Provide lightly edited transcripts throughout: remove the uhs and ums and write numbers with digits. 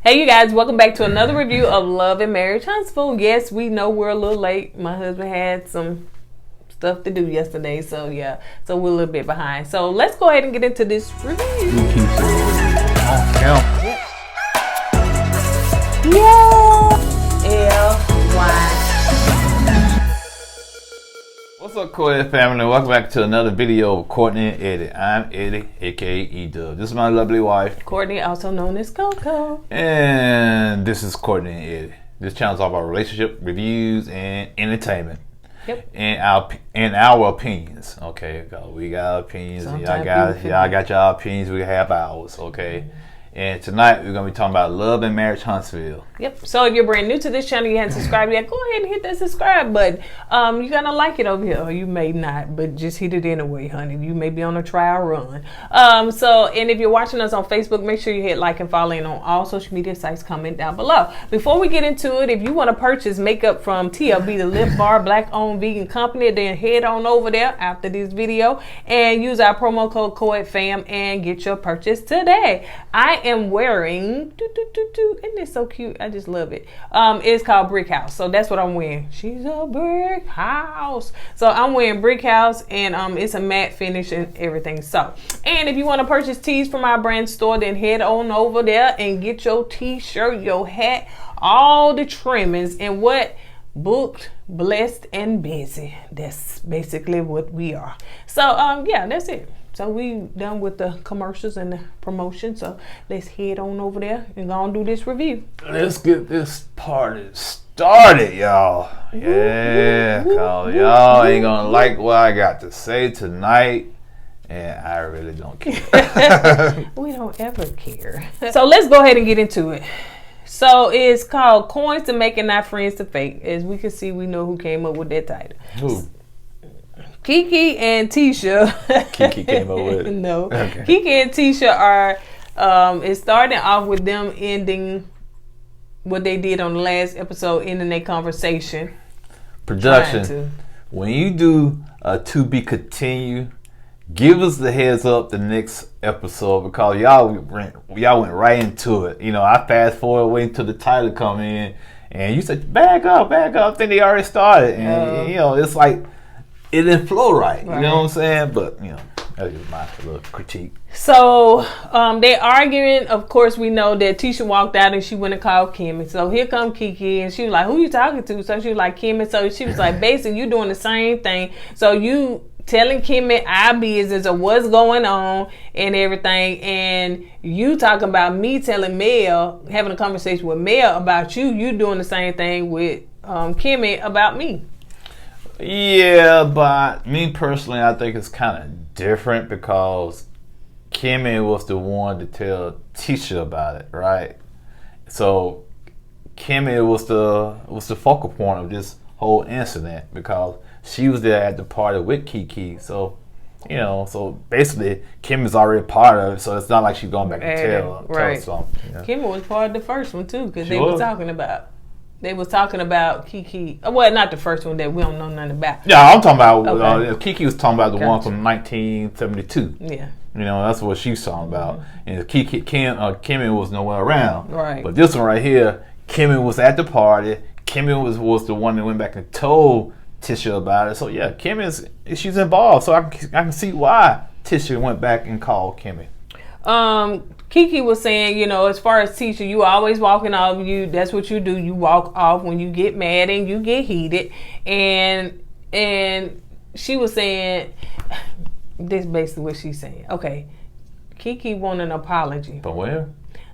Hey you guys, welcome back to another review of Love and Marriage Huntsville. Yes, we know we're a little late. My husband had some stuff to do yesterday, so yeah, so we're a little bit behind. So let's go ahead and get into this review. What's up, KOED family? Welcome back to another video of Kourtney and Eddie. I'm Eddie, aka E-Dub. This is my lovely wife, Kourtney, also known as Coco. And this is Kourtney and Eddie. This channel is all about relationship reviews and entertainment. Yep. And our opinions. Okay, we got opinions. Y'all got y'all opinions. We have ours. Okay. And tonight we're gonna be talking about Love and Marriage Huntsville. Yep. So if you're brand new to this channel, you haven't subscribed yet, go ahead and hit that subscribe button. You're gonna like it over here, or you may not, but just hit it anyway, honey. You may be on a trial run. And if you're watching us on Facebook, make sure you hit like and follow, and on all social media sites, comment down below. Before we get into it, if you want to purchase makeup from TLB, the Lip Bar Black-owned vegan company, then head on over there after this video and use our promo code KOEDFAM and get your purchase today. I am wearing, isn't it so cute? I just love it. It's called Brick House, so that's what I'm wearing. She's a brick house. So I'm wearing Brick House, and it's a matte finish and everything. So, and if you want to purchase tees from our brand store, then head on over there and get your t-shirt, your hat, all the trimmings, and what? Booked, blessed, and busy. That's basically what we are. So yeah, that's it. So we done with the commercials and the promotion. So let's head on over there and go and do this review. Let's get this party started, y'all. Yeah, cause y'all ain't gonna like what I got to say tonight, and I really don't care. We don't ever care. So let's go ahead and get into it. So it's called Coins to Make and Not Friends to Fake. As we can see, we know who came up with that title. Who? Kiki and Tisha. Kiki came up with it. No. Okay. Kiki and Tisha are, it's starting off with them ending what they did on the last episode, ending their conversation. Production, when you do a to be continue, give us the heads up the next episode, because y'all went right into it. You know, I fast forward waiting till the title come in, and you said, back up. I think they already started. And, you know, it's like, it didn't flow right. You know what I'm saying? But, you know, that's just my little critique. So, they arguing. Of course, we know that Tisha walked out and she went and called Kimmi. So here come Kiki, and she was like, who you talking to? So she was like, Kimmi. So she was like, basically, you doing the same thing. So you telling Kimmi our business of what's going on and everything, and you talking about me telling Mel, having a conversation with Mel about you doing the same thing with Kimmi about me. Yeah, but me personally, I think it's kind of different, because Kimmi was the one to tell Tisha about it, right? So Kimmi was the focal point of this whole incident, because she was there at the party with Kiki. So, you know, so basically Kimmi's already a part of it, so it's not like she's going back and tell something. You know? Kimmi was part of the first one too, because they were talking about. They was talking about Kiki. Well, not the first one that we don't know nothing about. Yeah, I'm talking about Kiki was talking about the one from 1972. Yeah. You know, that's what she was talking about. And Kimmi was nowhere around. Right. But this one right here, Kimmi was at the party. Kimmi was the one that went back and told Tisha about it. So yeah, she's involved. So I can see why Tisha went back and called Kimmi. Kiki was saying, you know, as far as Tisha, you always walking off. That's what you do. You walk off when you get mad and you get heated. And she was saying, this is basically what she's saying. Okay, Kiki wanted an apology. From where?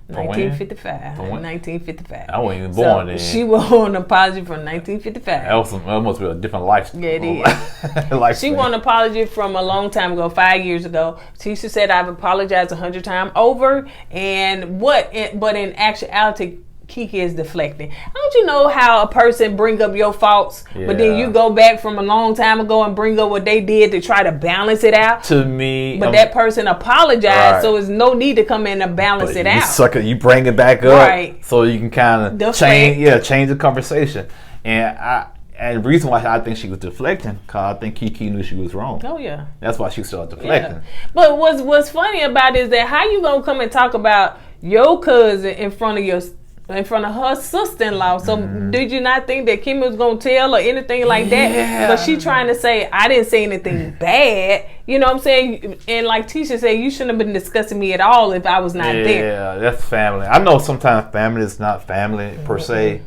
1955. From when? 1955. I wasn't even born then. She wanted an apology from 1955. That must be a different life. Yeah, it is. She wanted an apology from a long time ago, 5 years ago. Tisha said, I've apologized 100 times over. But in actuality, Kiki is deflecting. Don't you know how a person bring up your faults, but then you go back from a long time ago and bring up what they did to try to balance it out? To me, but that person apologized, so there's no need to come in and balance it out. You bring it back up, so you can kind of change the conversation. And the reason why I think she was deflecting, because I think Kiki knew she was wrong. Oh yeah, that's why she started deflecting. Yeah. But what's funny about it is that how you gonna come and talk about your cousin in front of your in front of her sister-in-law. So did you not think that Kimmi was gonna tell or anything like that? But she trying to say, I didn't say anything bad. You know what I'm saying? And like Tisha said, you shouldn't have been discussing me at all if I was not there. Yeah, that's family. I know sometimes family is not family per se,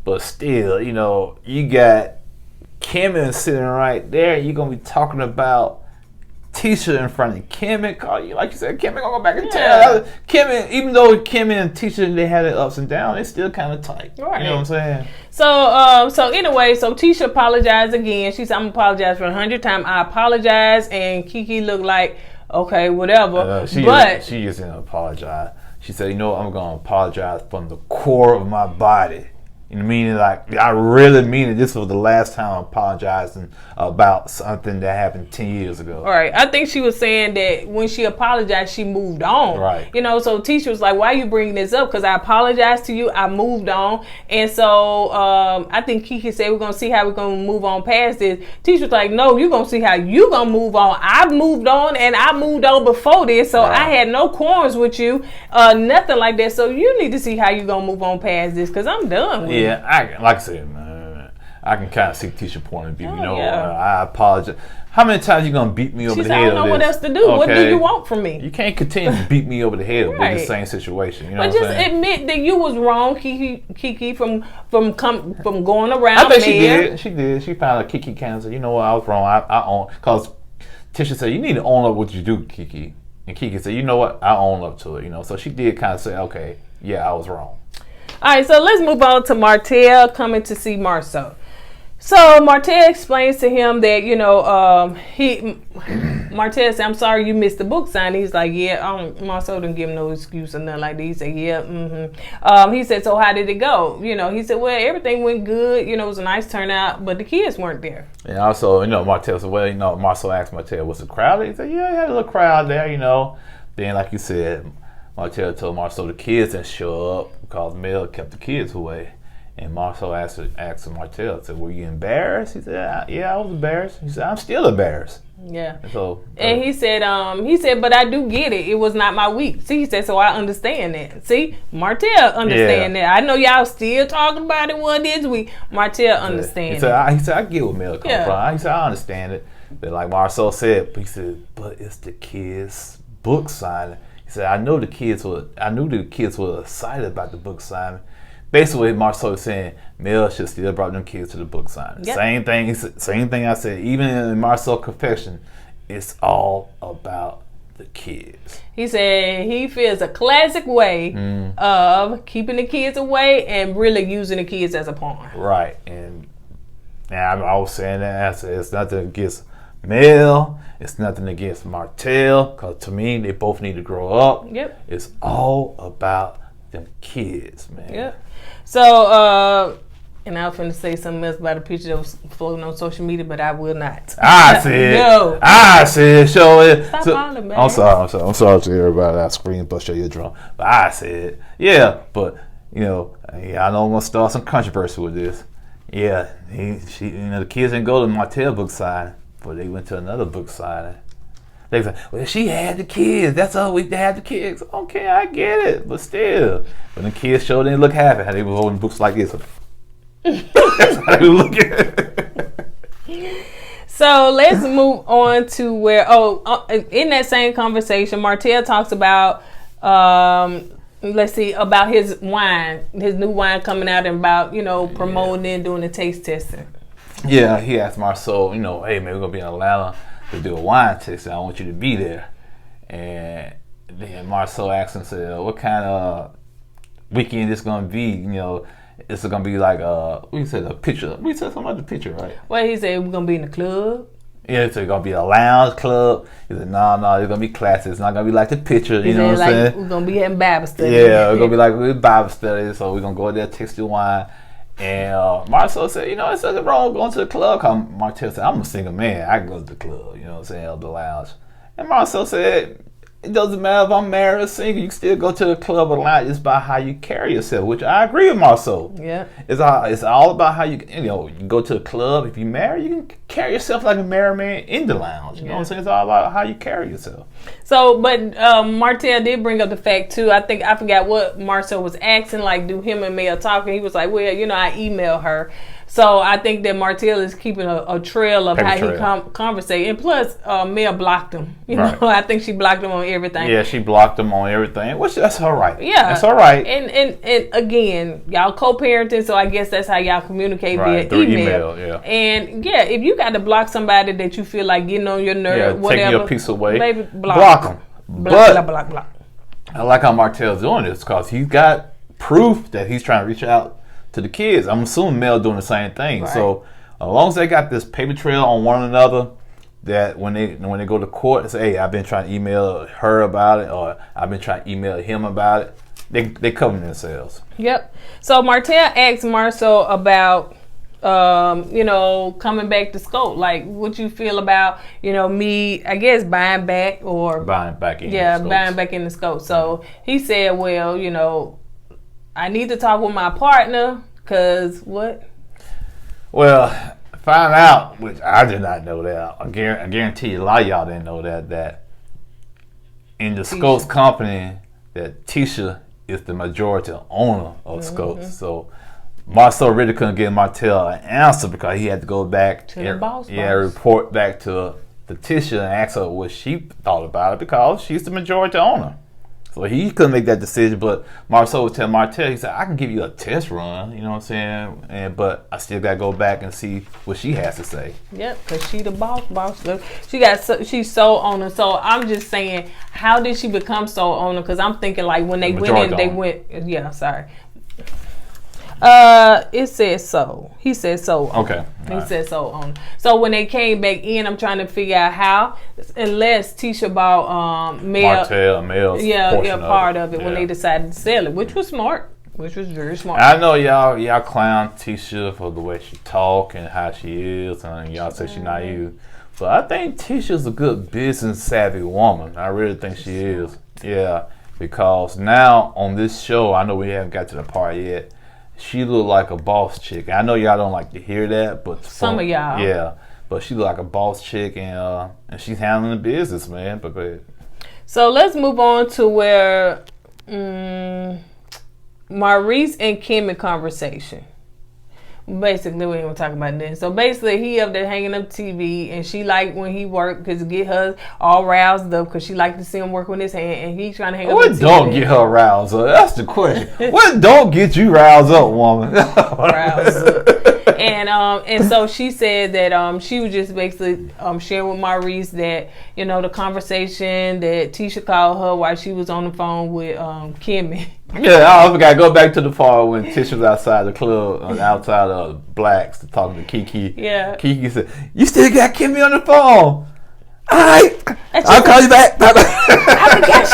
but still, you know, you got Kimmi sitting right there. You're gonna be talking about Tisha in front of Kimmi. Like you said, Kimmi gonna go back and tell Kimmi. Even though Kimmi and Tisha, they had their ups and downs, they still kind of tight. Right. You know what I'm saying? So anyway, so Tisha apologized again. She said, "I'm gonna apologize for 100 times. I apologize." And Kiki looked like, okay, whatever. She just didn't apologize. She said, "You know what? I'm gonna apologize from the core of my body." You know, meaning like I really mean it. This was the last time I'm apologizing about something that happened 10 years ago. All right. I think she was saying that when she apologized, she moved on. Right. You know, so Tisha was like, "Why are you bringing this up?" Because I apologized to you. I moved on. And so I think Kiki said, "We're going to see how we're going to move on past this." Tisha was like, "No, you're going to see how you're going to move on. I've moved on and I moved on before this. So I had no quarrels with you, nothing like that. So you need to see how you're going to move on past this because I'm done with it." Yeah, like I said, man, I can kind of see Tisha's point of view. I apologize. How many times you gonna beat me over the head? I don't know what else to do. Okay. What do you want from me? You can't continue to beat me over the head with the same situation. You know but what I'm just saying? Admit that you was wrong, Kiki, from going around. I think she did. She found out Kiki kind of said, "You know what? I was wrong. I own." Because Tisha said, "You need to own up what you do, Kiki." And Kiki said, "You know what? I own up to it." You know, so she did kind of say, "Okay, yeah, I was wrong." All right, so let's move on to Martell coming to see Marceau. So Martell explains to him that, you know, Martell said, "I'm sorry you missed the book signing." He's like, "Yeah, Marceau didn't give him no excuse or nothing like that." He said, "Yeah, he said, "So how did it go?" You know, he said, "Well, everything went good. You know, it was a nice turnout, but the kids weren't there." And also, you know, Martell said, "Well, you know," Marceau asked Martell, "Was the crowd?" He said, "Yeah, he had a little crowd there, you know." Then, like you said, Martell told Marceau the kids didn't show up because Mel kept the kids away. And Marceau asked Martell, said, "Were you embarrassed?" He said, "Yeah, I was embarrassed." He said, "I'm still embarrassed." Yeah. And he said, "But I do get it. It was not my week." See, he said, "So I understand that." See, Martell understand that. I know y'all still talking about it one this week. Martell understands. He said, "I get where Mel come from." He said, "I understand it." But like Marceau said, he said, "But it's the kids' book signing." He said, I knew the kids were excited about the book signing." Basically, Marceau was saying Mel should still brought them kids to the book signing. Yep. Same thing I said. Even in Marceau's confession, it's all about the kids. He said he feels a classic way of keeping the kids away and really using the kids as a pawn. Right. And I was saying that. I said it's nothing against Mel. It's nothing against Martell. Because to me, they both need to grow up. Yep. It's all about them kids, man. Yep. So, and I was going to say something else about a picture that was floating on social media, but I will not. I said, show it. Stop calling, man. I'm sorry to everybody. I screamed, but show your drum. But I said, yeah, but, you know, I know I'm going to start some controversy with this. Yeah, the kids didn't go to Martell book signing, but they went to another book signing. They was like, "Well, she had the kids. That's all week to have the kids." Okay, I get it, but still, when the kids showed, they look happy. How they were holding books like this. That's how they were looking. So let's move on to where in that same conversation, Martell talks about about his wine, his new wine coming out, and about promoting and doing the taste testing. Yeah, he asked Marceau, "Hey man, we're gonna be in Atlanta to do a wine tasting. I want you to be there." And then Marceau asked him, said, "What kind of weekend this gonna be? It's gonna be like we said a picture. We said something about the picture, right?" Well, he said we're gonna be in the club. Yeah, it's gonna be a lounge club. He said, no, it's gonna be classy. It's not gonna be like the picture. You know what I'm saying? We're gonna be having Bible study. Yeah, we're gonna be like Bible study. So we're gonna go there, taste the wine. And Marceau said, it's nothing wrong with going to the club. Cause Martell said, "I'm a single man. I can go to the club, or the lounge." And Marceau said, it doesn't matter if I'm married or single. You can still go to the club or lounge. It's about how you carry yourself, which I agree with Marcel. Yeah. It's all about how you go to the club. If you marry, you can carry yourself like a married man in the lounge. You know what I'm saying? It's all about how you carry yourself. So, but Martell did bring up the fact too. I forgot what Marcel was asking. Like, do him and Mel talk? And he was like, well, I emailed her. So I think that Martell is keeping a trail of how he conversate. And plus, Mel blocked him. You know, I think she blocked him on everything. Yeah, she blocked him on everything, which that's all right. Yeah, that's all right. And again, y'all co-parenting, so I guess that's how y'all communicate via email. Yeah. And yeah, if you got to block somebody that you feel like getting on your nerve, whatever, taking your peace away, baby, block them. Block. I like how Martell's doing this because he's got proof that he's trying to reach out to the kids. I'm assuming Mel doing the same thing. Right. So as long as they got this paper trail on one another, that when they go to court and say, hey, I've been trying to email her about it, or I've been trying to email him about it, they cover themselves. Yep. So Martell asked Marcel about coming back to scope. Like, what you feel about, me, I guess, buying back in the scope. So he said, well, I need to talk with my partner, because what? Well, find out, which I did not know that. I guarantee you a lot of y'all didn't know that in the Scopes company, that Tisha is the majority owner of Scopes. So Marcel really couldn't give Martell an answer because he had to go back to the boss. Report back to Tisha and ask her what she thought about it, because she's the majority owner. So he couldn't make that decision, but Marcel would tell Martell, he said, I can give you a test run, you know what I'm saying? But I still got to go back and see what she has to say. Yep, because she the boss. She's sole owner. So I'm just saying, how did she become sole owner? Because I'm thinking like when they it says so. He said so. Okay. He said so on. So when they came back in, I'm trying to figure out how, unless Tisha bought Mel's part of it when they decided to sell it, which was smart. Which was very smart. I know y'all clown Tisha for the way she talk and how she is, and y'all say she's naive. But I think Tisha's a good business savvy woman. I really think she is. Yeah, because now on this show, I know we haven't got to the part yet, she look like a boss chick. I know y'all don't like to hear that, but some of y'all. Yeah, but she look like a boss chick, and she's handling the business, man. But go ahead. So let's move on to where Maurice and Kimmi conversation. Basically, we ain't gonna talk about this. So basically, he up there hanging up TV, and she like when he work because get her all roused up because she like to see him work with his hand, and he's trying to hang up. What don't get her roused up? That's the question. What don't get you roused up, woman? Roused up. And so she said that she was just basically sharing with Maurice that the conversation that Tisha called her while she was on the phone with Kimmi. Yeah, I forgot to go back to the part when Tisha was outside the club, outside of Blacks, talking to Kiki. Yeah. Kiki said, "You still got Kimmi on the phone? All right, I'll call you back." I forgot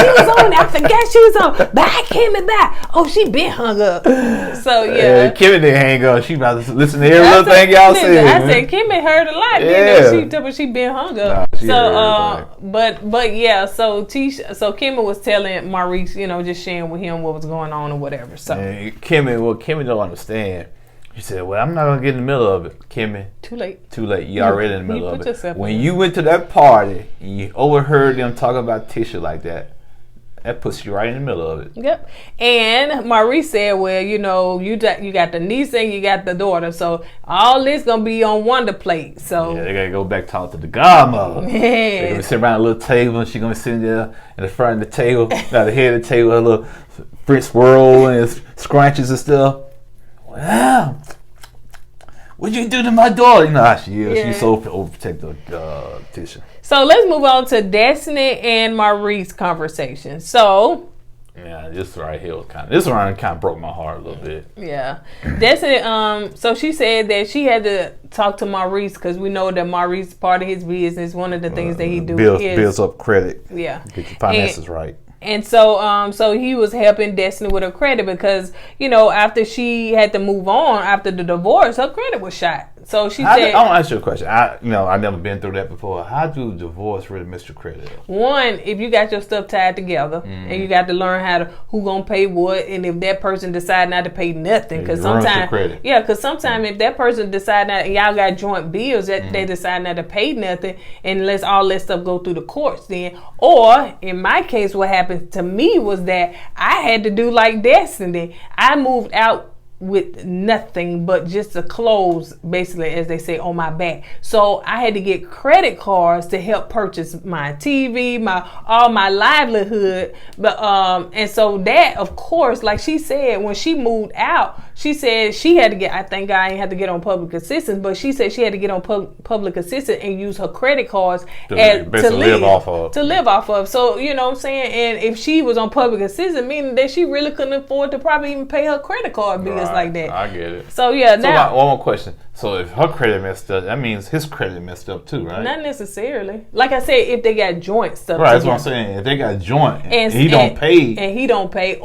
she was on. Bye, Kimmi, bye. Oh, she been hung up. So yeah. Kimmi didn't hang up. She about to listen to every little thing y'all said. I said Kimmi heard a lot. Yeah. She been hung up. Nah, but yeah. So Kimmi was telling Maurice, just sharing with him what was going on or whatever. So Kimmi don't understand. She said, well, I'm not going to get in the middle of it, Kimmi. Too late. You already in the middle of it. When you went to that party and you overheard them talking about Tisha like that puts you right in the middle of it. Yep. And Maurice said, well, you got the niece and you got the daughter. So all this going to be on Wonder Plate. So yeah, they got to go back talk to the godmother. Yeah. They're going to sit around a little table and she's going to be sitting there in the front of the table, at the head of the table, her little French swirl and his scrunches and stuff. Wow, what'd you do to my daughter? You know how she is. Yeah. She's so overprotective, Tisha. So let's move on to Destiny and Maurice conversation. So yeah, this right here was this one kind of broke my heart a little bit. Yeah, Destiny. So she said that she had to talk to Maurice because we know that Maurice, part of his business, one of the things that he do builds up credit. Yeah, get your finances right. And so he was helping Destiny with her credit because, after she had to move on after the divorce, her credit was shot. So she said, I want to ask you a question. I've never been through that before. How do divorce really mess your credit up? One, if you got your stuff tied together and you got to learn who gonna pay what, and if that person decide not to pay nothing, because sometimes if that person decide not, and y'all got joint bills that they decide not to pay nothing, and let's all that stuff go through the courts then. Or in my case, what happened to me was that I had to do like Destiny. I moved out with nothing but just the clothes, basically, as they say, on my back. So I had to get credit cards to help purchase my TV, all my livelihood. But and so that, of course, like she said, when she moved out, she said she had to get, I thank God I ain't had to get on public assistance, but she said she had to get on public assistance and use her credit cards to live off of. So, you know what I'm saying? And if she was on public assistance, meaning that she really couldn't afford to probably even pay her credit card bills like that. I get it. So, yeah. Now, one more question. So, if her credit messed up, that means his credit messed up too, right? Not necessarily. Like I said, if they got joint stuff right, together. that's what I'm saying. If they got joint and he don't pay.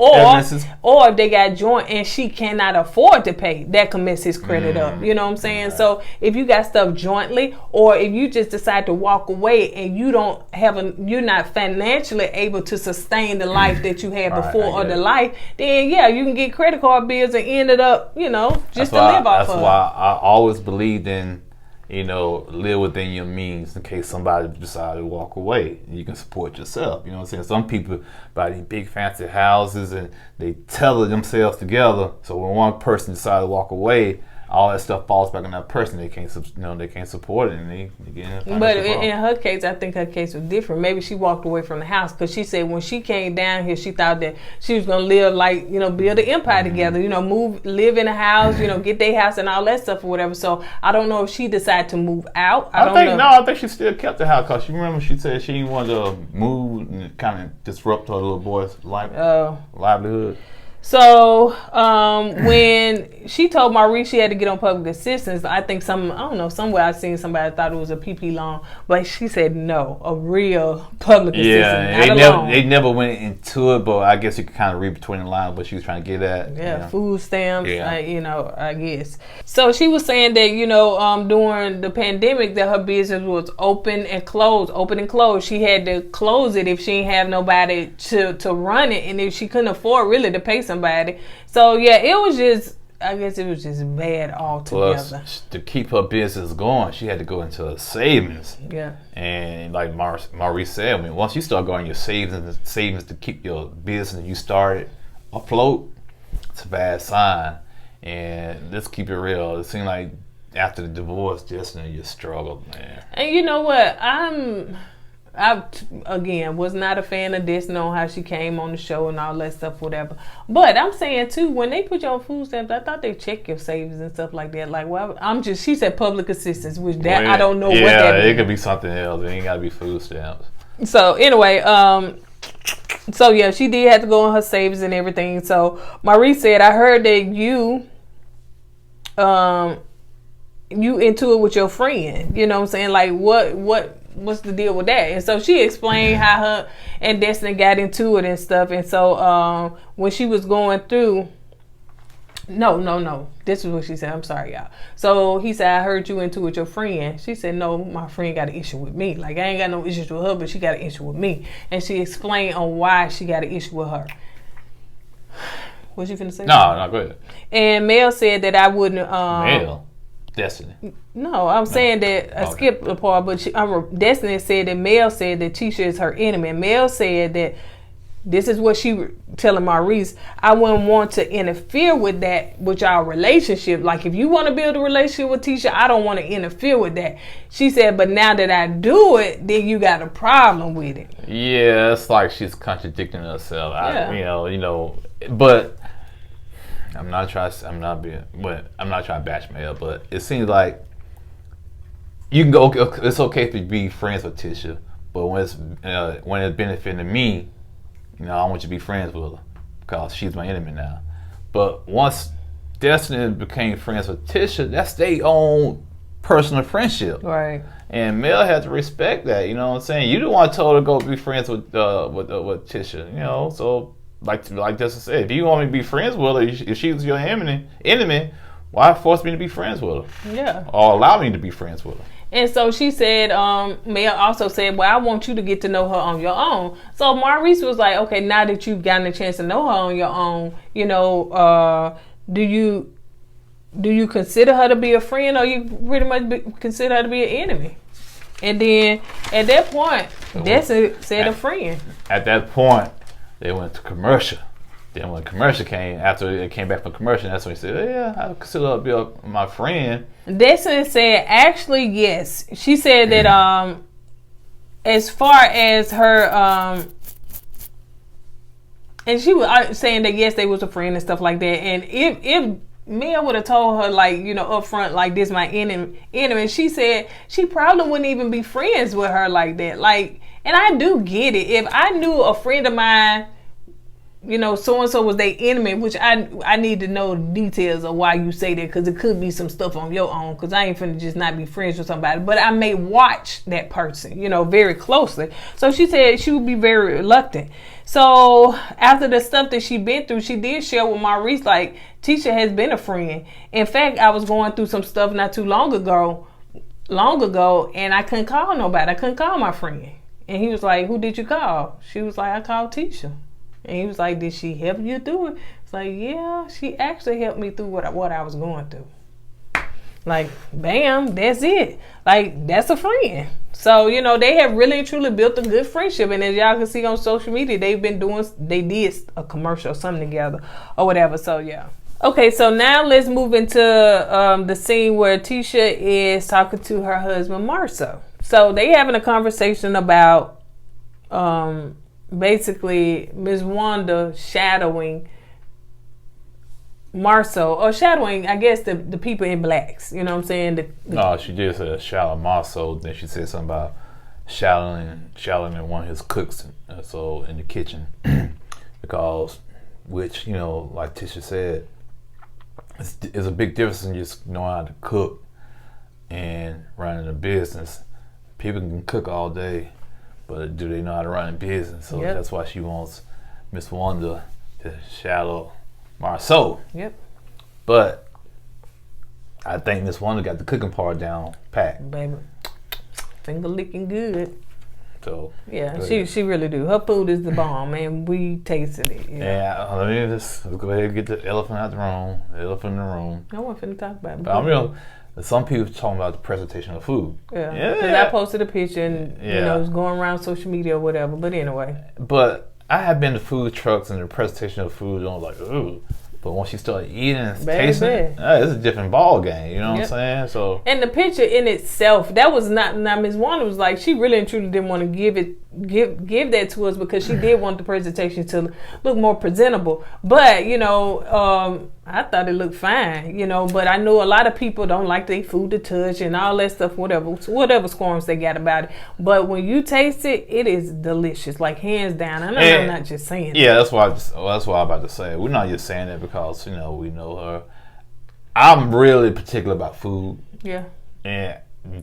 Or if they got joint and she cannot afford to pay, that can mess his credit up. You know what I'm saying? Right. So, if you got stuff jointly, or if you just decide to walk away and you don't you're not financially able to sustain the life that you had before or the life, then you can get credit card bills and end it up, just to live off of. That's why I always believed in, live within your means in case somebody decides to walk away. You can support yourself. You know what I'm saying? Some people buy these big fancy houses and they tether themselves together. So when one person decides to walk away, all that stuff falls back on that person. They can't, they can't support it, and they get in. But in her case, I think her case was different. Maybe she walked away from the house because she said when she came down here, she thought that she was gonna live like build an empire together. Live in a house, get their house and all that stuff or whatever. So I don't know if she decided to move out. I think she still kept the house because she remember she said she didn't want to move and kind of disrupt her little boy's livelihood. So when she told Maurice she had to get on public assistance, I think somewhere I seen somebody thought it was a PP loan, but she said no, a real public assistance. They never went into it, but I guess you could kind of read between the lines what she was trying to get at. Food stamps, I guess. So she was saying that during the pandemic that her business was open and closed. She had to close it if she didn't have nobody to run it, and if she couldn't afford really to pay somebody. So it was just bad altogether. Plus, to keep her business going, she had to go into her savings. Yeah. And like Maurice said, once you start going your savings to keep your business you started afloat, it's a bad sign. And let's keep it real. It seemed like after the divorce, you struggled, man. And you know what? I again was not a fan of this, know how she came on the show and all that stuff, whatever. But I'm saying too, when they put you on food stamps, I thought they check your savings and stuff like that. Like, well, she said public assistance, which I don't know what that means. Yeah, it could be something else. It ain't gotta be food stamps. So anyway, she did have to go on her savings and everything. So Maurice said, I heard that you into it with your friend. You know what I'm saying? Like what's the deal with that? And so she explained how her and Destiny got into it and stuff. And so when she was going through, no, this is what she said. I'm sorry, y'all. So he said, I heard you into it with your friend. She said, no, my friend got an issue with me. Like, I ain't got no issues with her, but she got an issue with me. And she explained on why she got an issue with her. What you finna say? No, go ahead. And Mel said that I wouldn't. Mel? Destiny. No, I'm saying that I skipped the part, but Destiny said that Mel said that Tisha is her enemy. And Mel said that this is what she telling Maurice. I wouldn't want to interfere with that, with y'all relationship. Like if you want to build a relationship with Tisha, I don't want to interfere with that. She said, but now that I do it, then you got a problem with it. Yeah, it's like she's contradicting herself. But I'm not trying to bash Mel, but it seems like you can go. It's okay to be friends with Tisha, but when it's benefiting me, I want you to be friends with her because she's my enemy now. But once Destiny became friends with Tisha, that's their own personal friendship, right? And Mel had to respect that. You know what I'm saying? You don't want to tell her to go be friends with Tisha. So. Like Justin said, if you want me to be friends with her, if she's your enemy, why force me to be friends with her? Yeah. Or allow me to be friends with her? And so she said, Mel also said, well, I want you to get to know her on your own. So Maurice was like, okay, now that you've gotten a chance to know her on your own, you know, do you consider her to be a friend, or you pretty much consider her to be an enemy? And then at that point, Dessa said a friend. At that point, they went to commercial. Then when commercial came, after it came back from commercial, that's when he said, yeah, I consider her to be my friend. Dessa said, actually, yes. She said that as far as her, and she was saying that, yes, they was a friend and stuff like that. And if Mel would have told her, like, you know, up front, like, this my enemy, she said she probably wouldn't even be friends with her like that. Like, and I do get it. If I knew a friend of mine, you know, so-and-so was their enemy, which I need to know the details of why you say that, because it could be some stuff on your own, because I ain't finna just not be friends with somebody. But I may watch that person, you know, very closely. So she said she would be very reluctant. So after the stuff that she been through, she did share with Maurice, like, Tisha has been a friend. In fact, I was going through some stuff not too long ago, and I couldn't call nobody. I couldn't call my friend. And he was like, who did you call? She was like, I called Tisha. And he was like, did she help you through it? It's like, yeah, she actually helped me through what I was going through. Like, bam, that's it. Like, that's a friend. So, you know, they have really and truly built a good friendship. And as y'all can see on social media, they did a commercial or something together or whatever. So, yeah. Okay, so now let's move into the scene where Tisha is talking to her husband, Marcel. So they having a conversation about basically Ms. Wanda shadowing Marcel, or shadowing, I guess, the people in blacks. You know what I'm saying? No, she did say shadow Marcel. Then she said something about shadowing one of his cooks, so in the kitchen, because, which, you know, like Tisha said, it's a big difference in just knowing how to cook and running a business. People can cook all day, but do they know how to run a business? So that's why she wants Miss Wanda to shadow Marceau. Yep. But I think Miss Wanda got the cooking part down pat. Baby, finger licking good. So yeah, she really do. Her food is the bomb, and we tasted it. Yeah, let me let's go ahead and get the elephant out the room. The elephant in the room. I wasn't finna talk about it. But I'm real. Some people talking about the presentation of food. Yeah, because I posted a picture and you know it's going around social media or whatever. But anyway. But I have been to food trucks and the presentation of food, and I was like, ooh. But once you start eating and tasting, it's a different ball game. You know what I'm saying? So. And the picture in itself, that was not Ms. Wanda was like, she really and truly didn't want to give that to us because she did want the presentation to look more presentable. But you know, I thought it looked fine. You know, but I know a lot of people don't like their food to touch and all that stuff. Whatever squirms they got about it. But when you taste it, it is delicious, like hands down. And I'm not just saying. Yeah, that's why I'm about to say. We're not just saying that because you know we know her. I'm really particular about food. Yeah. And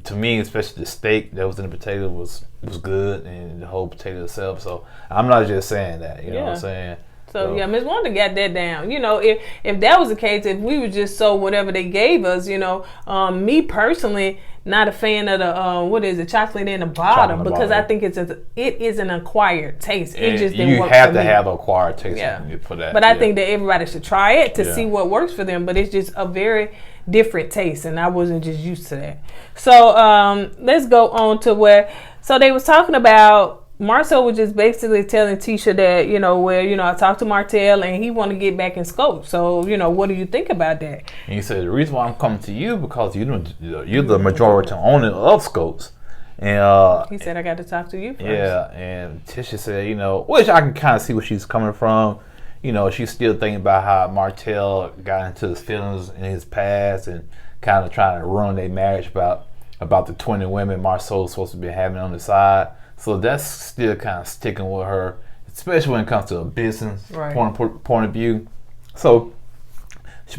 to me, especially the steak that was in the potato was good, and the whole potato itself. So I'm not just saying that. You know what I'm saying? So yeah, Ms. Wanda got that down. You know, if that was the case, if we were just so whatever they gave us, you know, me personally, not a fan of the chocolate in the bottom because I think it is an acquired taste. It just didn't work for me. You have to have an acquired taste for that. But I think that everybody should try it to see what works for them. But it's just a very different taste, and I wasn't just used to that. So let's go on to so they was talking about. Marcel was just basically telling Tisha that, you know, I talked to Martell and he want to get back in scope. So, you know, what do you think about that? And he said, the reason why I'm coming to you because you're the majority owner of Scopes. And he said, I got to talk to you first. Yeah, and Tisha said, you know, which I can kind of see where she's coming from. You know, she's still thinking about how Martell got into his feelings in his past and kind of trying to ruin their marriage about the 20 women Marcel was supposed to be having on the side. So that's still kind of sticking with her, especially when it comes to a business point of view. So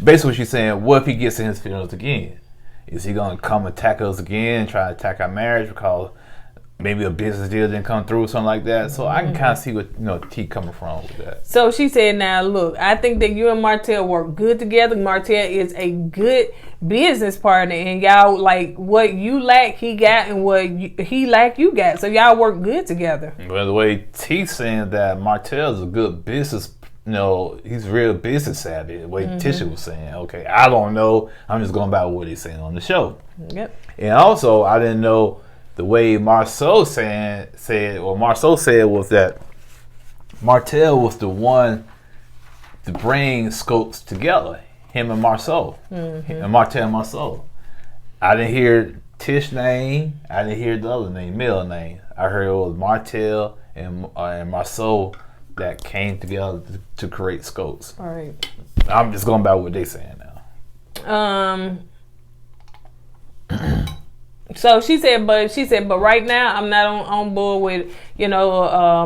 basically she's saying, what if he gets in his feelings again? Is he going to come attack us again and try to attack our marriage? Because maybe a business deal didn't come through, something like that. So I can kind of see what T coming from with that. So she said, now look, I think that you and Martell work good together. Martell is a good business partner, and y'all, like, what you lack, he got, and what he lack, you got. So y'all work good together. Well, the way T's saying that Martell's a good business, he's real business savvy. The way Tisha was saying, okay, I don't know. I'm just going by what he's saying on the show. Yep. And also, I didn't know the way Marceau said was that Martell was the one to bring Scopes together, him and Marceau, and Martell and Marceau. I didn't hear Tish's name. I didn't hear the other name, Mel name. I heard it was Martell and Marceau that came together to create Scopes. All right. I'm just going by what they saying now. So she said, but right now I'm not on board with,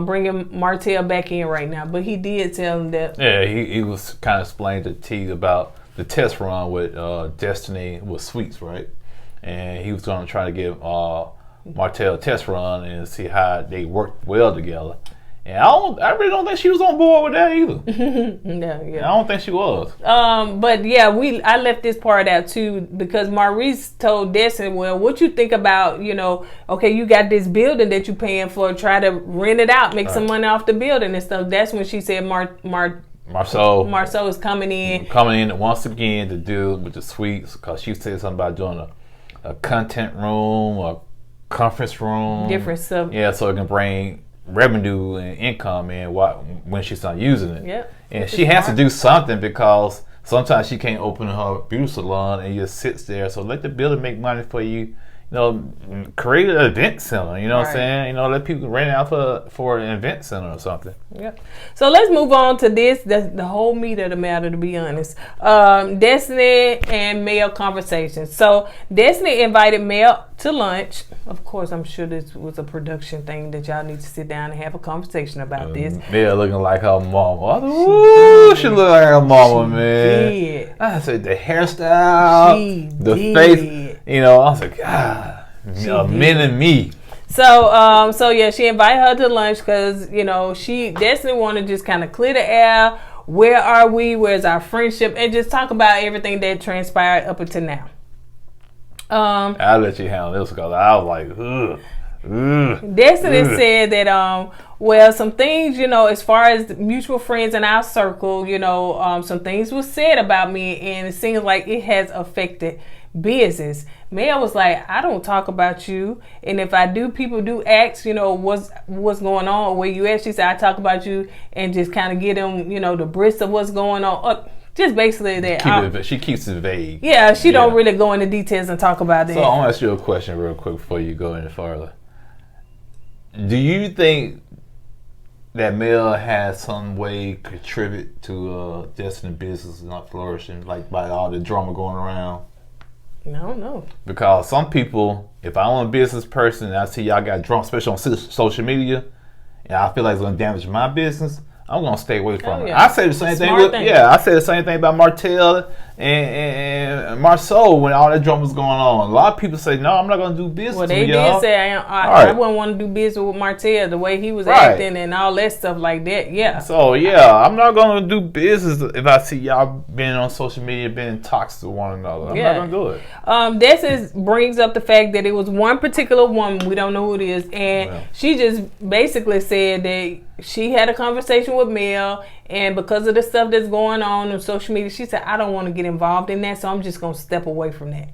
bringing Martell back in right now. But he did tell him that. Yeah, he was kind of explaining to T about the test run with Destiny with Sweets, right? And he was going to try to give Martell a test run and see how they worked well together. And I really don't think she was on board with that either. Yeah. I don't think she was. But yeah, I left this part out too because Maurice told Destiny, well, what you think about, okay, you got this building that you paying for, try to rent it out, make some money off the building and stuff. That's when she said Marceau is coming in once again to deal with the Sweets, because she said something about doing a content room, a conference room, different stuff. Yeah, so it can bring revenue and income in when she starts using it. Yep. And she has to do something because sometimes she can't open her beauty salon and just sits there. So let the building make money for you. Create an event center. You know what I'm saying? Let people rent out for an event center or something. Yep. So let's move on to this. That's the whole meat of the matter, to be honest. Destiny and Mel conversations. So Destiny invited Mel to lunch. Of course, I'm sure this was a production thing that y'all need to sit down and have a conversation about this. Mel looking like her mama. Ooh, she look like her mama, man. Did. I said the hairstyle, the face. I was like, God. Men and me. So yeah, she invited her to lunch because Destiny wanted to just kind of clear the air. Where are we? Where's our friendship? And just talk about everything that transpired up until now. I'll let you handle this because I was like, ugh. Destiny said that some things, as far as mutual friends in our circle, some things were said about me, and it seems like it has affected business. Mel was like, I don't talk about you, and if I do, people do ask, what's going on, where you at. She said, I talk about you and just kind of get them, the brisk of what's going on. Just basically that. She keeps it vague. Yeah, she don't really go into details and talk about that. So I want to ask you a question real quick before you go any further. Do you think that Mel has some way contribute to Destiny business not flourishing, like by all the drama going around? No, no. Because some people, if I'm a business person and I see y'all got drunk, especially on social media, and I feel like it's gonna damage my business, I'm gonna stay away from it. I say the same thing. I say the same thing about Martell and Marceau when all that drama was going on. A lot of people say, "No, I'm not gonna do business." Well, they did say I wouldn't want to do business with Martell the way he was acting and all that stuff like that. Yeah. So I'm not gonna do business if I see y'all being on social media being toxic to one another. I'm not gonna do it. This brings up the fact that it was one particular woman, we don't know who it is, and she just basically said that she had a conversation with Mel, and because of the stuff that's going on social media, she said, I don't want to get involved in that, so I'm just going to step away from that.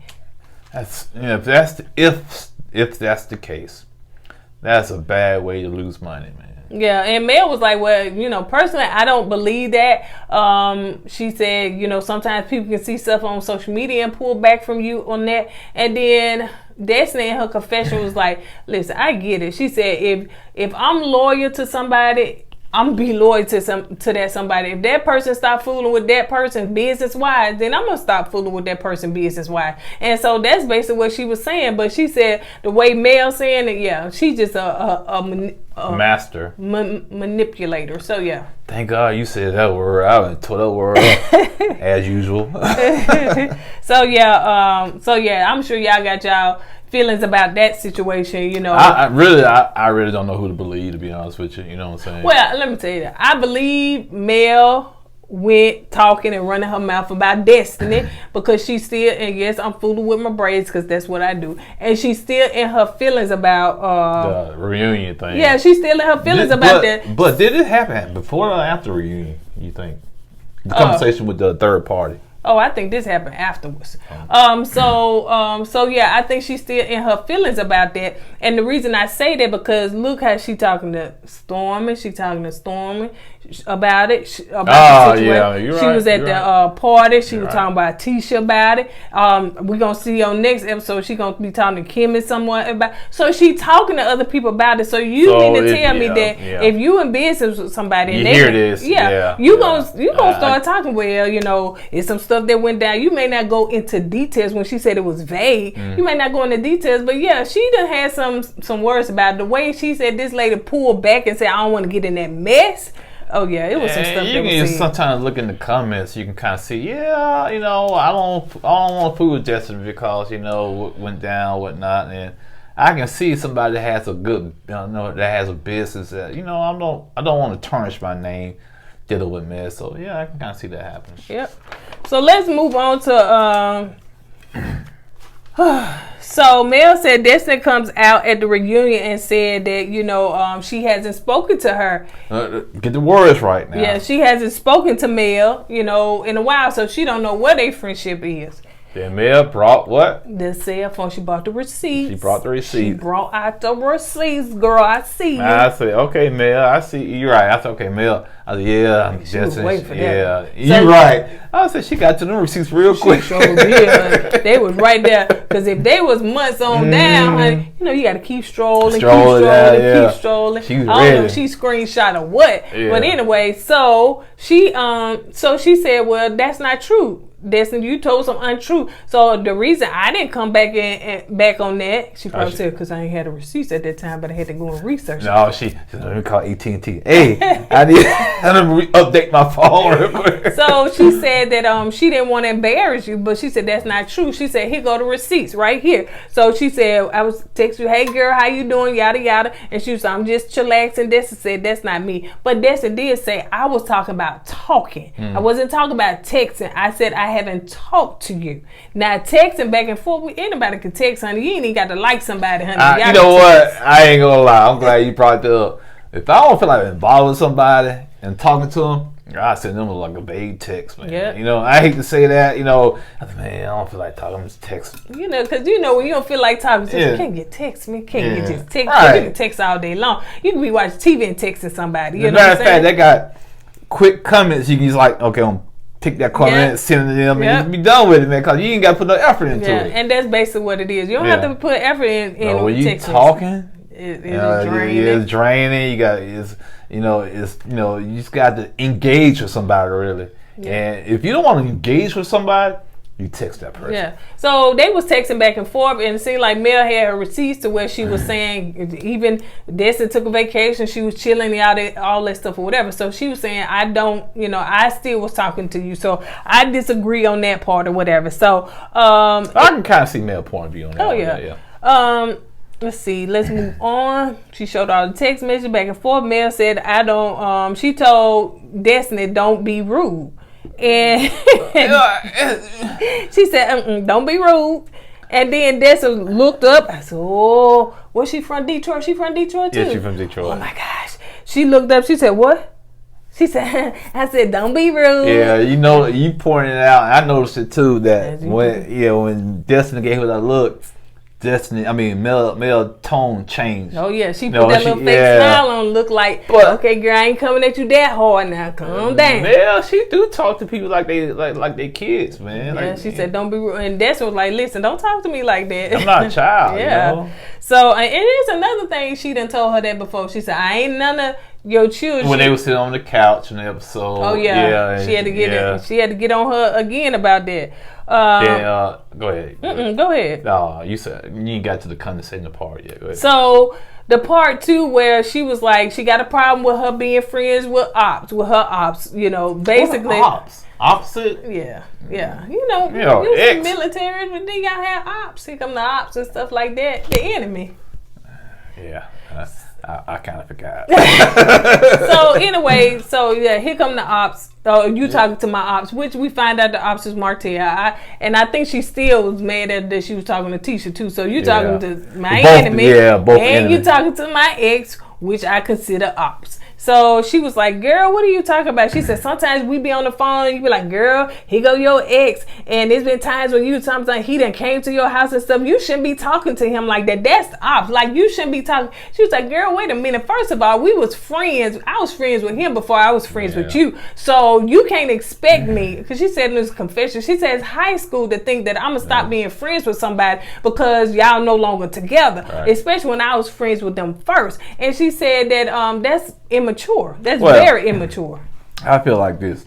If that's the case, that's a bad way to lose money, man. Yeah, and Mel was like, well, personally, I don't believe that. She said, sometimes people can see stuff on social media and pull back from you on that. And then Destiny in her confession was like, listen, I get it. She said, if I'm loyal to somebody, I'm gonna be loyal to that somebody. If that person stop fooling with that person business wise, then I'm gonna stop fooling with that person business wise. And so that's basically what she was saying. But she said the way Mel saying it, she's just a master manipulator. So yeah. Thank God you said that word. I would tore that word as usual. So I'm sure y'all got y'all feelings about that situation, you know. I really don't know who to believe, to be honest with you. You know what I'm saying? Well, let me tell you that. I believe Mel went talking and running her mouth about Destiny because she's still, and yes, I'm fooling with my braids because that's what I do, and she's still in her feelings about the reunion thing. Yeah, she's still in her feelings about that. But did it happen before or after the reunion, you think? The conversation with the third party. Oh, I think this happened afterwards. So yeah, I think she's still in her feelings about that. And the reason I say that because look how she talking to Stormy. She talking to Stormy about it. About the situation. Yeah, you're right. She was at the party. She was talking about Tisha about it. We're gonna see on next episode. She gonna be talking to Kim and someone about. So she talking to other people about it. So you mean to tell me that if you in business with somebody and you hear this, you gonna start talking. Well, you know, it's some stuff that went down. You may not go into details when she said it was vague. You may not go into details, but yeah, she done had some words about it. The way she said this lady pulled back and said, I don't want to get in that mess. Oh yeah, it was some stuff that was You can said. sometimes look in the comments, you can kind of see, you know, I don't want to fool with Justin because, you know, what went down, whatnot, and I can see somebody that has a good, that has a business that, you know, I don't want to tarnish my name dealing with mess. So yeah, I can kind of see that happening. Yep. So let's move on to so Mel said Destiny comes out at the reunion and said that, you know, she hasn't spoken to her. Get the words right now. Yeah, she hasn't spoken to Mel, you know, in a while, so she don't know what their friendship is. Then Mel brought what? The cell phone. She brought the receipts. She brought the receipts. She brought out the receipts, girl. I see you. I said, okay, Mel. I see you. You're right. I said, okay, Mel. I said, yeah. She was waiting for that. Yeah, you're right. I said, she got to the receipts real quick. They was right there. Because if they was months on down, honey, you know, you got to keep strolling, keep strolling. She was I don't know if she screenshot or what. Yeah. But anyway, so she said, well, that's not true. Destiny, you told some untrue. So the reason I didn't come back back on that, she probably said because I ain't had the receipts at that time, but I had to go and research. No, she said, let me call AT&T. Hey, I need to update my phone real quick. So she said that she didn't want to embarrass you, but she said that's not true. She said, here go the receipts right here. So she said, I was text you, hey girl, how you doing? Yada yada. And she was like, I'm just chillaxing. Destiny said that's not me. But Destiny did say I was talking about talking. I wasn't talking about texting. I said I haven't talked to you. Now texting back and forth, anybody can text, honey. You ain't even got to like somebody, honey. You know what? I ain't gonna lie. I'm glad you brought that up. If I don't feel like involved with somebody and talking to them, I send them like a vague text, man. Yep. You know, I hate to say that. You know, man, I don't feel like talking. I'm just texting. You know, because you know when you don't feel like talking, you can't get text me. Can't get just text. Right. You can text all day long. You can be watching TV and texting somebody. You As know a matter what of I'm fact, saying? they got quick comments. You can just like, okay, I'm pick that comment, send it to them, and just be done with it, man. Because you ain't got to put no effort into it. And that's basically what it is. You don't have to put effort in when you talking. It's draining. It's draining. You just got to engage with somebody really. Yeah. And if you don't want to engage with somebody, you text that person. Yeah. So they was texting back and forth, and it seemed like Mel had her receipts to where she was saying even Destiny took a vacation, she was chilling out, all that stuff or whatever. So she was saying, I still was talking to you. So I disagree on that part or whatever. So I can kind of see Mel's point of view on that. Oh yeah. Let's see. Let's move on. She showed all the text messages back and forth. Mel said, I don't. She told Destiny, don't be rude. And she said, don't be rude. And then Destiny looked up. I said, oh, was she from Detroit? She from Detroit too? Yeah, she from Detroit. Oh my gosh. She looked up. She said, what? She said, I said, don't be rude. Yeah, you know, you pointed it out. I noticed it too, that when Destiny gave her that look, Mel tone changed. Oh yeah, she put that little fake smile on, look like, okay, girl, I ain't coming at you that hard now. Calm down. Mel, she do talk to people like they kids, man. Yeah, she said, don't be rude. And Destiny was like, listen, don't talk to me like that. I'm not a child. Yeah. You know? So, and it is another thing she done told her that before. She said, I ain't none of your children. When they were sitting on the couch in the episode. Oh yeah. She had to get she had to get on her again about that. Go ahead. Go ahead. No, you said you ain't got to the condescending part yet. Go ahead. So the part two where she was like, she got a problem with her being friends with her ops, you know, basically. Ops? opposite. Yeah. You know Ex. military, but then y'all have ops. Here come the ops and stuff like that. The enemy. Yeah. I kind of forgot. So anyway, here come the ops. You talking to my ops, which we find out the ops is Martell. And I think she still was mad at that she was talking to Tisha too. So you talking to my enemy, both and enemies. you talking to my ex, which I consider ops. So she was like, girl, what are you talking about? She said, sometimes we be on the phone and you be like, girl, here go your ex. And there's been times when sometimes he done came to your house and stuff. You shouldn't be talking to him like that. That's ops. Like, you shouldn't be talking. She was like, girl, wait a minute. First of all, we was friends. I was friends with him before I was friends with you. So you can't expect me, because she said in this confession, she says high school to think that I'm going to stop being friends with somebody because y'all no longer together. Right. Especially when I was friends with them first. And she said that that's immature. That's very immature. I feel like this.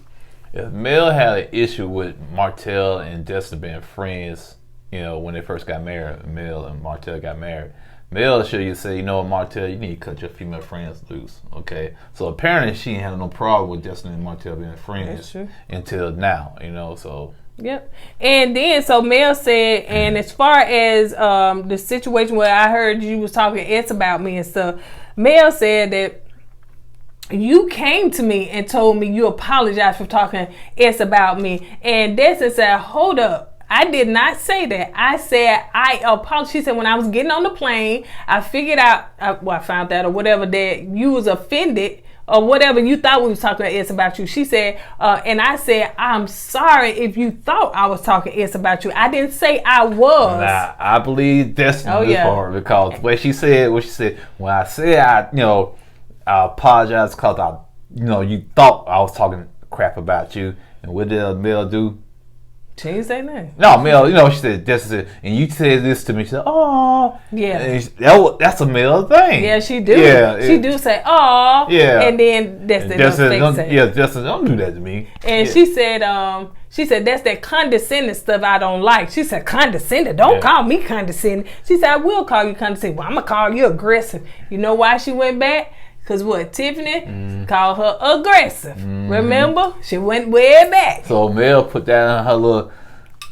If Mel had an issue with Martell and Destiny being friends, when they first got married, Mel and Martell got married, Mel should you say, Martell, you need to cut your female friends loose. Okay? So apparently she ain't had no problem with Destiny and Martell being friends until now, so. Yep. And then, so Mel said, and as far as the situation where I heard you was talking S about me and stuff, Mel said that you came to me and told me you apologized for talking S about me. And Destiny said, hold up. I did not say that. I said I apologize. She said when I was getting on the plane, I figured out, I found out or whatever, that you was offended or whatever you thought we was talking to S about you. She said, and I said, I'm sorry if you thought I was talking S about you. I didn't say I was. Nah, I believe Destiny this part, because what she said, when I said I apologize because you thought I was talking crap about you, and what did Mel do? She didn't say nothing. No, Mel, she said, Destiny, and you said this to me. She said, oh. Yeah. That's a Mel thing. Yeah, she do. Yeah. She do say, oh. Yeah. And then Destiny don't say. Yeah, Destiny, don't do that to me. And she said, that's that condescending stuff I don't like. She said, condescending? Don't call me condescending. She said, I will call you condescending. Well, I'm going to call you aggressive. You know why she went back? Because Tiffany called her aggressive. Remember? She went way back. So Mel put that in her little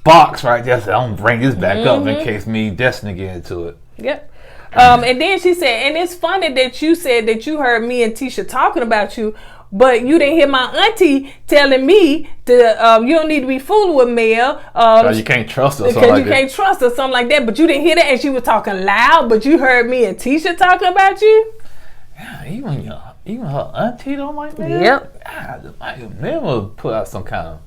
box right there. Said, I'm going to bring this back up in case me and Destiny get into it. Yep. And then she said, and it's funny that you said that you heard me and Tisha talking about you, but you didn't hear my auntie telling me to you don't need to be fooling with Mel. Because you can't trust her. Because you can't trust her, something like that. But you didn't hear that, and she was talking loud, but you heard me and Tisha talking about you. Yeah, even her auntie don't like Mel. Yep. God, Mel will put out some kind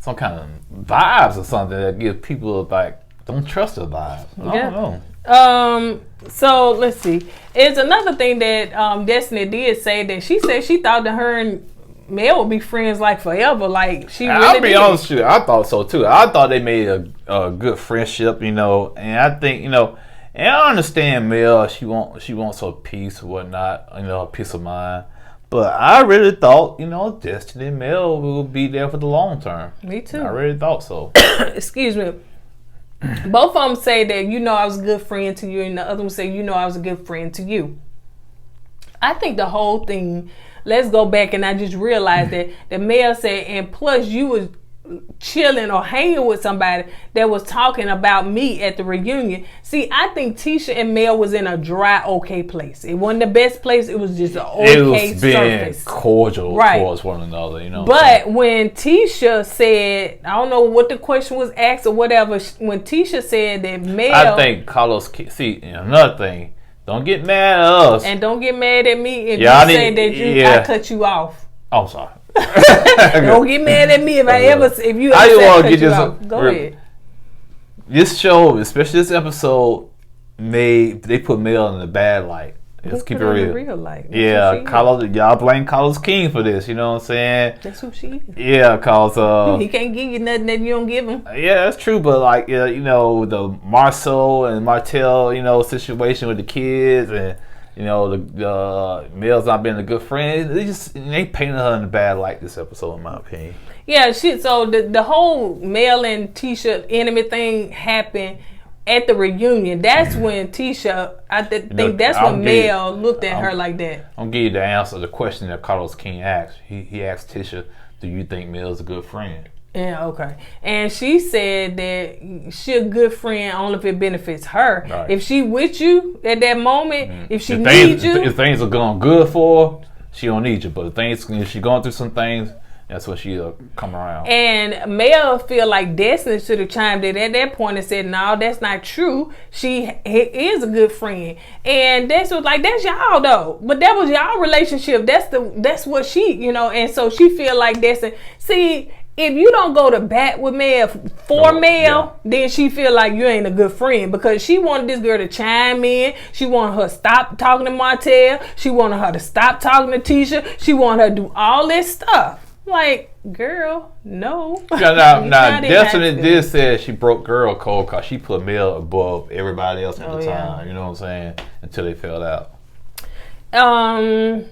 of vibes or something that give people don't trust her vibes. I don't know. So let's see. It's another thing that Destiny did say, that she said she thought that her and Mel would be friends like forever. Like she really I'll be honest with you, I thought so too. I thought they made a good friendship, and I think, and I understand Mel, she wants her peace or whatnot, her peace of mind. But I really thought, Destiny and Mel will be there for the long term. Me too. I really thought so. Excuse me. Both of them say that, I was a good friend to you, and the other one say, I was a good friend to you. I think the whole thing, let's go back, and I just realized that Mel said, and plus you was chilling or hanging with somebody that was talking about me at the reunion. See, I think Tisha and Mel was in a dry, okay place. It wasn't the best place. It was just an okay surface. It was being cordial towards one another, But when Tisha said, I don't know what the question was asked or whatever, when Tisha said that Mel... I think Carlos... See, another thing, don't get mad at us. And don't get mad at me if you say that I cut you off. I'm sorry. Don't get mad at me if you go ahead. This show, especially this episode, they put Mel in the bad light. Let's keep it real. Light. Yeah, Carlos, y'all blame Carlos King for this. You know what I'm saying? That's who she is. Yeah, cause he can't give you nothing that you don't give him. Yeah, that's true. But the Marceau and Martell, situation with the kids, and the Mel's not being a good friend. They painted her in a bad light this episode, in my opinion. Yeah, so the whole Mel and Tisha enemy thing happened at the reunion. That's when Tisha, I think that's when Mel looked at her like that. I'll give you the answer to the question that Carlos King asked. He asked Tisha, do you think Mel's a good friend? Yeah, okay. And she said that she a good friend only if it benefits her. Right. If she with you at that moment, if she needs you. If things are going good for her, she don't need you. But if she going through some things, that's what she'll come around. And Mel feel like Destiny should have chimed in at that point and said, no, that's not true. She is a good friend. And Destiny was like, that's y'all though. But that was y'all relationship. That's what she, you know, and so she feel like Destiny. See, if you don't go to bat with Mel for Mel, then she feel like you ain't a good friend, because she wanted this girl to chime in. She wanted her to stop talking to Martell. She wanted her to stop talking to Tisha. She wanted her to do all this stuff. Like, girl, no. Now Destiny did say she broke girl code because she put Mel above everybody else at the time. You know what I'm saying? Until they fell out. And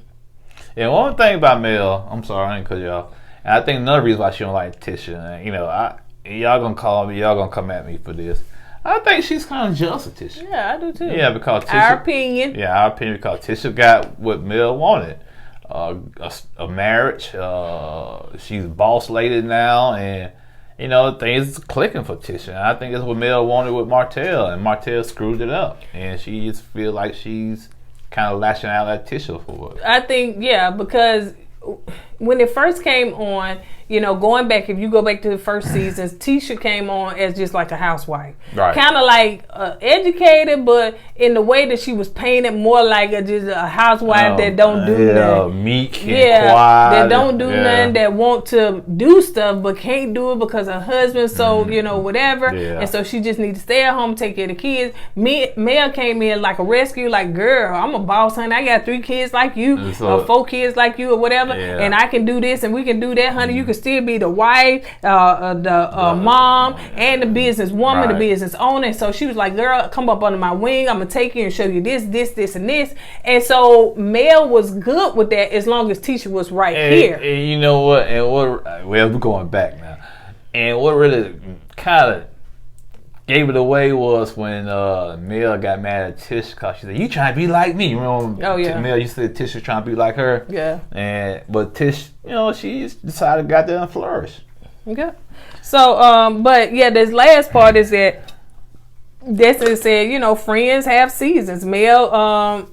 one thing about Mel, I'm sorry, I ain't cut y'all. And I think another reason why she don't like Tisha, you know, y'all gonna call me, y'all gonna come at me for this. I think she's kind of jealous of Tisha. Yeah, I do too. Yeah, because Tisha, our opinion, because Tisha got what Mel wanted. A marriage. She's boss lady now, and you know things clicking for Tisha. And I think that's what Mel wanted with Martell, and Martell screwed it up, and she just feel like she's kind of lashing out at Tisha for it. I think because when it first came on, you know, going back, if you go back to the first seasons, Tisha came on as just like a housewife. Right. Kind of like educated, but in the way that she was painted more like just a housewife that don't do nothing. Meek and quiet. That don't do nothing, that want to do stuff but can't do it because her husband, so, you know, whatever. Yeah. And so she just needs to stay at home, take care of the kids. Mel came in like a rescue, like, girl, I'm a boss, honey. I got 3 kids like you, or 4 kids like you, or whatever. Yeah. And I can do this and we can do that, honey. You can still be the wife, the mom, and the business woman, the business owner. So she was like, girl, come up under my wing. I'm going to take you and show you this, and this. And so Mel was good with that as long as Tisha was here. And you know what? We're going back now. And what really kind of gave it away was when Mel got mad at Tish because she said, you trying to be like me. You know, Mel, you said Tish was trying to be like her. Yeah. But Tish, you know, she just decided to go out there and flourish. Okay. So, but yeah, this last part is that Destiny said, you know, friends have seasons. Mel,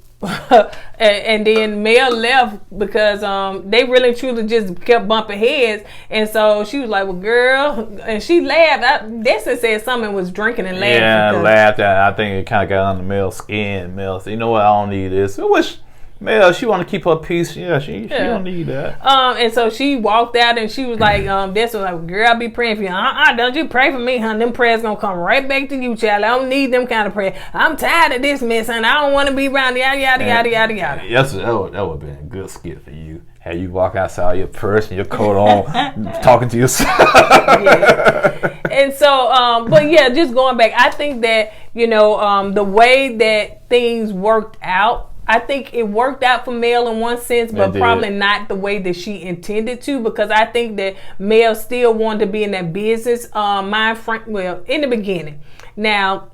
and then Mel left because they really truly just kept bumping heads, and so she was like, well, girl, and she laughed. Destiny said something was drinking and laughing. Yeah, laughed at it. I think it kind of got under Mel's skin. Mel said, you know what, I don't need this. I wish Mel, she want to keep her peace. Yeah, she don't need that. And so she walked out and she was like, this was like, girl, I'll be praying for you. Don't you pray for me, honey. Them prayers gonna come right back to you, child. I don't need them kind of prayers. I'm tired of this mess, honey. I don't want to be around yada yada yada yada yada. Yes, that would have been a good skit for you. Had you walk outside your purse and your coat on, talking to yourself. Yeah. And so, but yeah, just going back, I think that, you know, the way that things worked out, I think it worked out for Mel in one sense, but probably not the way that she intended to, because I think that Mel still wanted to be in that business mind frame. Well, in the beginning. Now,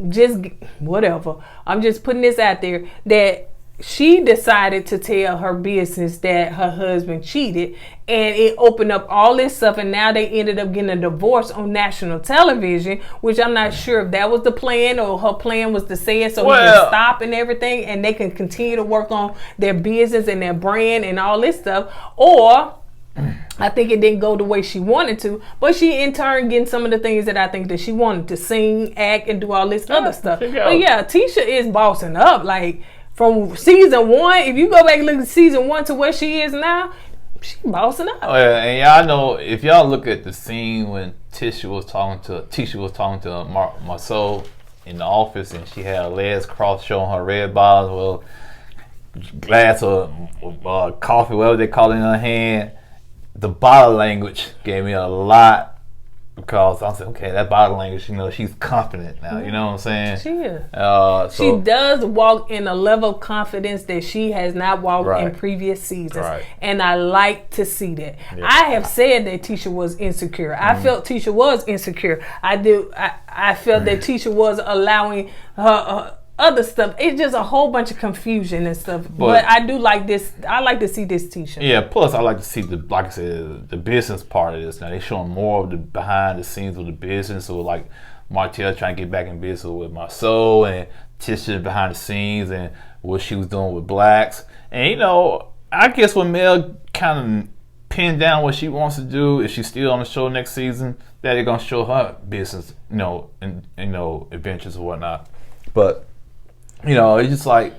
just whatever. I'm just putting this out there that she decided to tell her business that her husband cheated, and it opened up all this stuff, and now they ended up getting a divorce on national television, which I'm not sure if that was the plan or her plan was to say it so he can stop and everything, and they can continue to work on their business and their brand and all this stuff, or I think it didn't go the way she wanted to, but she in turn getting some of the things that I think that she wanted to sing, act, and do all this other stuff. But yeah, Tisha is bossing up, like, from season 1, if you go back and look at season 1 to where she is now, she bossing up. Oh yeah, and y'all know, if y'all look at the scene when Tisha was talking to Marceau in the office, and she had her legs crossed, showing her red bottles, glass of coffee, whatever they call it, in her hand. The body language gave me a lot. Because I said, okay, that body language, you know, she's confident now. You know what I'm saying? She is. She does walk in a level of confidence that she has not walked in previous seasons. And I like to see that. Yeah. I have said that Tisha was insecure. I felt Tisha was insecure. I felt that Tisha was allowing other stuff. It's just a whole bunch of confusion and stuff. But I do like this. I like to see this Tisha. Yeah. Plus, I like to see like I said, the business part of this. Now they showing more of the behind the scenes of the business. So like Martell trying to get back in business with Marceau and Tisha behind the scenes and what she was doing with blacks. And you know, I guess when Mel kind of pinned down what she wants to do, if she's still on the show next season, that they're gonna show her business, you know, and adventures and whatnot. But you know, it's just like,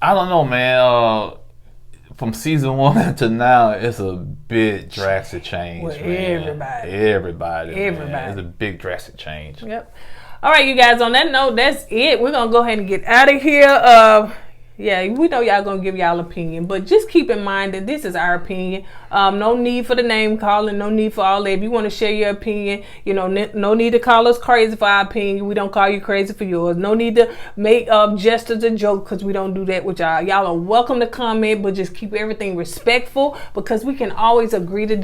I don't know, man. From season 1 to now, it's a big drastic change. Well, man. Everybody. It's a big drastic change. Yep. All right, you guys. On that note, that's it. We're gonna go ahead and get out of here. Yeah, we know y'all gonna give y'all opinion, but just keep in mind that this is our opinion. No need for the name calling, no need for all that. If you want to share your opinion, you know, no need to call us crazy for our opinion. We don't call you crazy for yours. No need to make gestures and joke, because we don't do that with y'all. Y'all are welcome to comment, but just keep everything respectful, because we can always agree to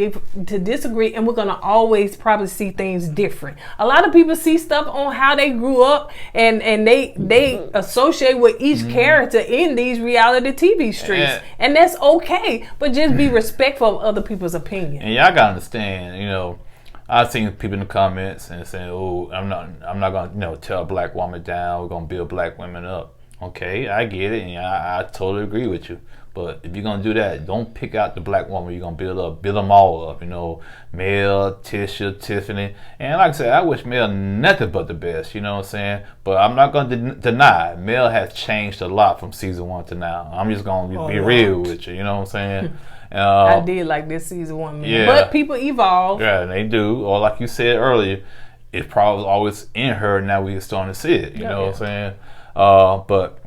disagree, and we're gonna always probably see things different. A lot of people see stuff on how they grew up, and they associate with each character in these reality TV streets, and that's okay, but just be respectful of other people's opinion. And y'all gotta understand, you know, I've seen people in the comments and saying, "Oh, I'm not gonna, you know, tear a black woman down. We're gonna build black women up." Okay, I get it, and I totally agree with you. But if you're gonna do that, don't pick out the black woman you're gonna build up. Build them all up, you know. Mel, Tisha, Tiffany, and like I said, I wish Mel nothing but the best. You know what I'm saying? But I'm not gonna deny Mel has changed a lot from season 1 to now. I'm just gonna be real with you. You know what I'm saying? I did like this season 1, man. Yeah. But people evolve. Yeah, they do. Or like you said earlier, it's probably always in her. Now we're starting to see it. You know what I'm saying? But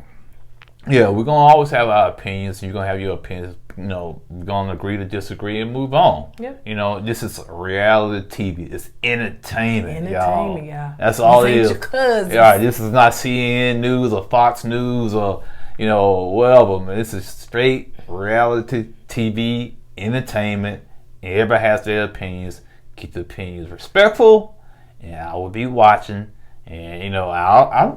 yeah, we're gonna always have our opinions. You're gonna have your opinions. You know, we're gonna agree to disagree and move on. Yeah. You know, this is reality TV. It's entertainment, y'all. That's all it is. Your cousins. Yeah, this is not CNN News or Fox News or, you know, whatever. Man, this is straight reality TV entertainment. Everybody has their opinions. Keep the opinions respectful, and I will be watching. And you know, I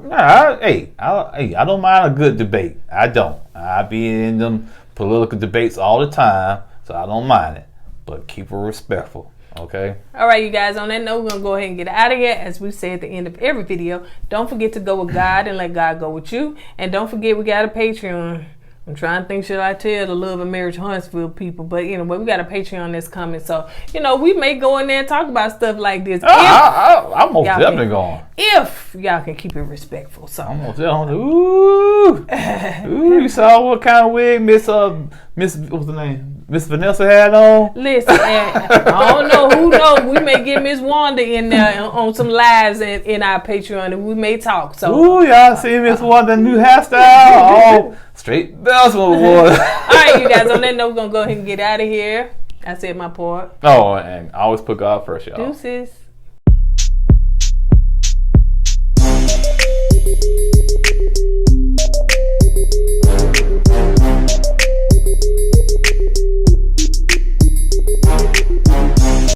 don't mind a good debate. I don't. I be in them political debates all the time, so I don't mind it. But keep it respectful, okay? All right, you guys. On that note, we're gonna go ahead and get out of here. As we say at the end of every video, don't forget to go with God and let God go with you. And don't forget, we got a Patreon. I'm trying to think, should I tell the Love and Marriage Huntsville people? But anyway, we got a Patreon that's coming. So, you know, we may go in there and talk about stuff like this. I'm most definitely going. If y'all can keep it respectful. So I'm most definitely. Ooh, you saw what kind of wig Miss what's the name? Miss Vanessa had on? Listen, I don't know, who knows? We may get Miss Wanda in there on some lives in our Patreon, and we may talk. So, ooh, y'all see Miss Wanda's new hairstyle? Oh, straight bells with water. All right, you guys. On that note, we're gonna go ahead and get out of here. I said my part. Oh, and I always put God first, y'all. Deuces.